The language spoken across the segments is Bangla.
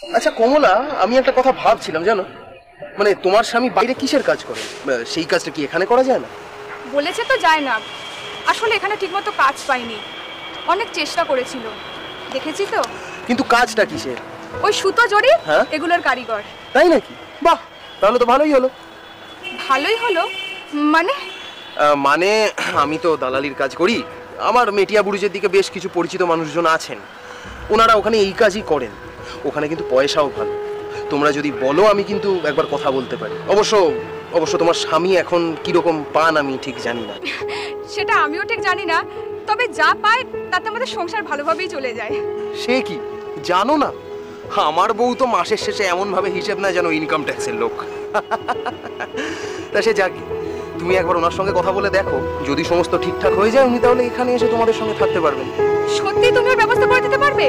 আচ্ছা কমলা, আমি একটা কথা ভাবছিলাম জানো, মানে তোমার স্বামী বাইরে কিসের কাজ করে? সেই কাজটা কি এখানে করা যায় না? বলেছে তো যায় না, আসলে এখানে ঠিকমতো কাজ পাইনি, অনেক চেষ্টা করেছিল, দেখেছি তো। কিন্তু কাজটা কিসের? ওই সুতো জড়ি হ্যাঁ? এগুলোর কারিগর। তাই নাকি? বাহ, তাহলে তো ভালোই হলো। ভালোই হলো মানে? মানে আমি তো দালালির কাজ করি, আমার মেটিয়া বুরুজের দিকে বেশ কিছু পরিচিত মানুষজন আছেন, ওনারা ওখানে এই কাজই করেন। ওখানে কিন্তু পয়সাও ভালো। তোমরা যদি বলো আমি কিন্তু একবার কথা বলতে পারি। অবশ্য অবশ্য তোমার স্বামী এখন কিরকম পান আমি ঠিক জানি না। সেটা আমিও ঠিক জানি না, তবে যা পায় তাতে আমাদের সংসার ভালোভাবেই চলে যায়। সে কি জানো না, আমার বউ তো মাসের শেষে এমন ভাবে হিসেব না যেন ইনকাম ট্যাক্সের লোক। তা সে যাক, তুমি একবার ওনার সঙ্গে কথা বলে দেখো, যদি সমস্ত ঠিকঠাক হয়ে যায় উনি তাহলে এখানে এসে তোমাদের সঙ্গে থাকতে পারবেন। সত্যি তুমি ওর ব্যবস্থা করে দিতে পারবে?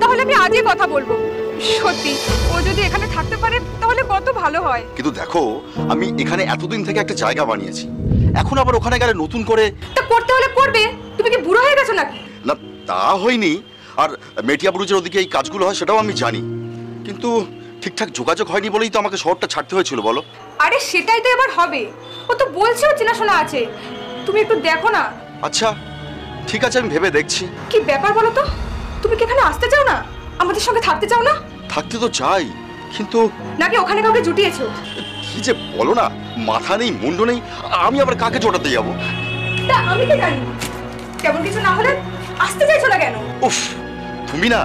তাহলে আমি আজই কথা বলবো। সত্যি ও যদি এখানে থাকতে পারে তাহলে কত ভালো হয়। কিন্তু দেখো, আমি এখানে এতদিন থেকে একটা জায়গা বানিয়েছি, এখন আবার ওখানে গেলে নতুন করে। তা করতে হলে করবে, তুমি কি বুড়ো হয়ে গেছো নাকি? না, তা হয়নি। আর মেটিয়া বুরুজের ওদিকে এই কাজগুলো হয় সেটাও আমি জানি, কিন্তু ঠিকঠাক যোগাযোগ হয়নি বলেই তো আমাকে শহরটা ছাড়তে হয়েছিল বলো। আরে সেটাই তো এবার হবে, ও তো বলছে ও চেনাশোনা আছে, তুমি একটু দেখো না। আচ্ছা ঠিক আছে, আমি ভেবে দেখছি। কি ব্যাপার বলো তো, তুমি কি এখানে আসতে চাও না, আমাদের সঙ্গে থাকতে চাও না? থাকতে তো চাই, কিন্তু নাকি ওখানে কাউকে জুটিয়েছো? কি যে বলো না, মাথা নেই মুন্ড নেই, আমি আবার কাকে জোটাতে যাবো? তা আমি কি জানি, তেমন কিছু না হলে আসতে চাইছো না কেন? উফ, তুমি না।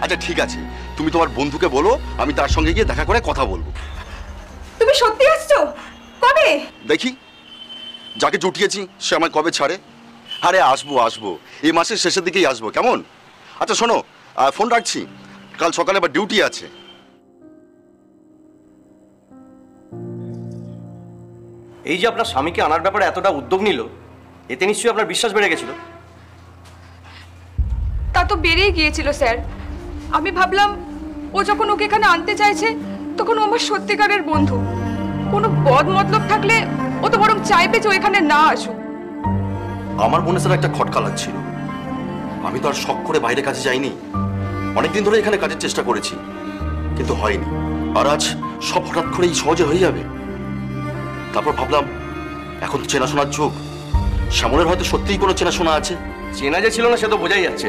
আচ্ছা ঠিক আছে, তুমি তোমার বন্ধুকে বলো, আমি তার সঙ্গে গিয়ে দেখা করে কথা বলবো। তুমি সত্যি আসছো? কবে? দেখি যাকে জুটিয়েছি সে আমায় কবে ছাড়ে। আরে আসবো আসবো, এই মাসের শেষের দিকেই আসবো, কেমন? আচ্ছা শোনো, ফোন রাখছি, কাল সকালে আবার ডিউটি আছে। এই যে আপনার স্বামীকে আনার ব্যাপারে এতটা উদ্যোগ নিল, এতে নিশ্চয়ই আপনার বিশ্বাস বেড়ে গেছিল। তা তো বেড়েই গিয়েছিল স্যার, আমি ভাবলাম ও যখন ওকে এখানে আনতে চাইছে তখন ও আমার সত্যিকারের বন্ধু, কোনো বদ মতলব থাকলে ও তো বরং চাইবে যে ও এখানে না আসুক। আমার মনে স্যার একটা খটকা লাগছিল, আমি তো আর শখ করে বাইরে কাজে যাইনি, অনেকদিন ধরে এখানে কাজের চেষ্টা করেছি, কিন্তু হয়নি। আর আজ সব হঠাৎ করেই সহজে হয়ে যাবে। তারপর ভাবলাম এখন তো চেনাশোনার যুগ, শ্যামলের হয়তো সত্যিই কোনো চেনাশোনা আছে। চেনা যে ছিল না সে তো বোঝাই যাচ্ছে।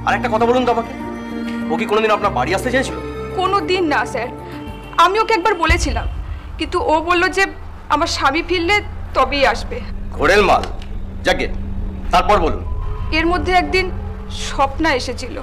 আর একটা কথা বলুন তো আমাকে, ও কি কোনোদিন আপনার বাড়ি আসতে চেয়েছিল? কোনো দিন না স্যার, আমি ওকে একবার বলেছিলাম, কিন্তু ও বলল যে আমার স্বামী ফিরলে তবেই আসবে। ঘোরেল মাল। যাকে তারপর বলুন। এর মধ্যে একদিন স্বপ্না এসেছিল।